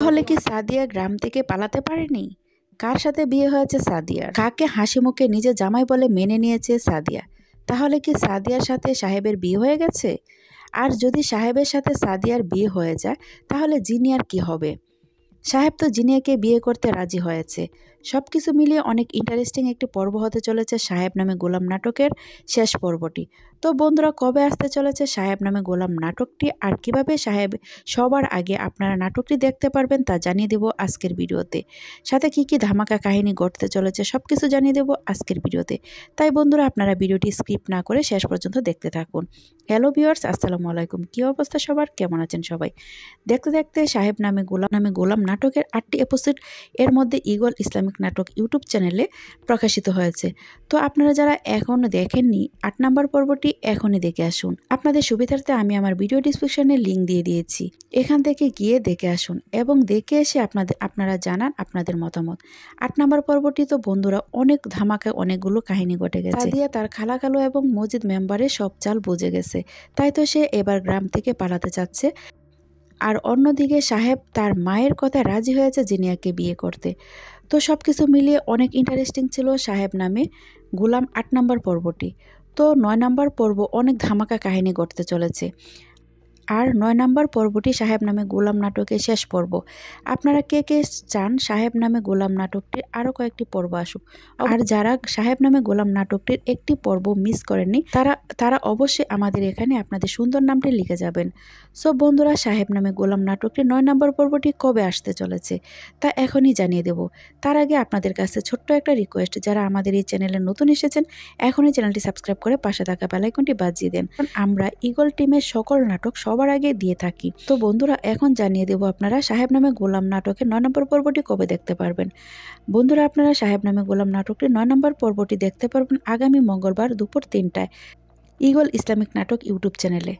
তাহলে কি সাদিয়া গ্রাম থেকে পালাতে পারেনি? কার সাথে বিয়ে হয়েছে সাদিয়ার? কাকে হাসি মুখে নিজের জামাই বলে মেনে নিয়েছে সাদিয়া? তাহলে কি সাদিয়ার সাথে সাহেবের বিয়ে হয়ে গেছে? আর যদি সাহেবের সাথে সাদিয়ার বিয়ে হয়ে যায় তাহলে জিনিয়ার কি হবে? সাহেব তো জিনিয়াকে বিয়ে করতে রাজি হয়েছে। সবকিছু মিলিয়ে অনেক ইন্টারেস্টিং একটি পর্ব হতে চলেছে সাহেব নামে গোলাম নাটকের শেষ পর্বটি। তো বন্ধুরা, কবে আসতে চলেছে সাহেব নামে গোলাম নাটকটি আর কিভাবে সাহেব সবার আগে আপনারা নাটকটি দেখতে পারবেন তা জানিয়ে দেব আজকের ভিডিওতে। সাথে কি কি ধামাকা কাহিনী ঘটতে চলেছে সবকিছু জানিয়ে দেব আজকের ভিডিওতে। তাই বন্ধুরা, আপনারা ভিডিওটি স্কিপ না করে শেষ পর্যন্ত দেখতে থাকুন। হ্যালো ভিউয়ার্স, আসসালামু আলাইকুম। কি অবস্থা সবার? কেমন আছেন সবাই? দেখতে দেখতে সাহেব নামে গোলাম নাটকের 8টি এপিসোড এর মধ্যে ঈগল ইসলামিক নাটক ইউটিউব চ্যানেলে প্রকাশিত হয়েছে। তো আপনারা যারা এখনো দেখেননি 8 নম্বর পর্বটি এখনই দেখে আসুন। আপনাদের সুবিধার্থে আমি আমার ভিডিও ডিসক্রিপশনে লিংক দিয়ে দিয়েছি, এখান থেকে গিয়ে দেখে আসুন এবং দেখে এসে আপনারা জানান আপনাদের মতামত। 8 নম্বর পর্বটি তো বন্ধুরা অনেক ধামাকা, অনেকগুলো কাহিনী ঘটে গেছে। সাদিয়া তার খালাখালু এবং মজিদ মেম্বারের সব চাল বুঝে গেছে, তাই তো সে এবার গ্রাম থেকে পালাতে চাচ্ছে। আর অন্যদিকে সাহেব তার মায়ের কথায় রাজি হয়েছে জিনিয়াকে বিয়ে করতে। তো সবকিছু মিলিয়ে অনেক ইন্টারেস্টিং ছিল সাহেব নামে গোলাম 8 নম্বর পর্বটি। তো 9 নম্বর পর্ব অনেক ধামাকা কাহিনী ঘটতে চলেছে। আর 9 নম্বর পর্বটি সাহেব নামে গোলাম নাটকের শেষ পর্ব। আপনারা কে কে চান সাহেব নামে গোলাম নাটকটির আরও কয়েকটি পর্ব আসুক? আর যারা সাহেব নামে গোলাম নাটকটির একটি পর্ব মিস করেননি তারা অবশ্যই আমাদের এখানে আপনাদের সুন্দর নামটি লিখে যাবেন। সব বন্ধুরা, সাহেব নামে গোলাম নাটকটির 9 নম্বর পর্বটি কবে আসতে চলেছে তা এখনই জানিয়ে দেব। তার আগে আপনাদের কাছে ছোট্ট একটা রিকোয়েস্ট, যারা আমাদের এই চ্যানেলে নতুন এসেছেন এখনই চ্যানেলটি সাবস্ক্রাইব করে পাশে থাকা বেল আইকনটি বাজিয়ে দেন, কারণ আমরা ঈগল টিমের সকল নাটক সবার আগে দিয়ে থাকি। তো বন্ধুরা, এখন জানিয়ে দেব আপনারা সাহেব নামে গোলাম নাটকের 9 নম্বর পর্বটি কবে দেখতে পারবেন। বন্ধুরা, আপনারা সাহেব নামে গোলাম নাটকটির 9 নম্বর পর্বটি দেখতে পারবেন আগামী মঙ্গলবার দুপুর 3টায় ঈগল ইসলামিক নাটক ইউটিউব চ্যানেলে।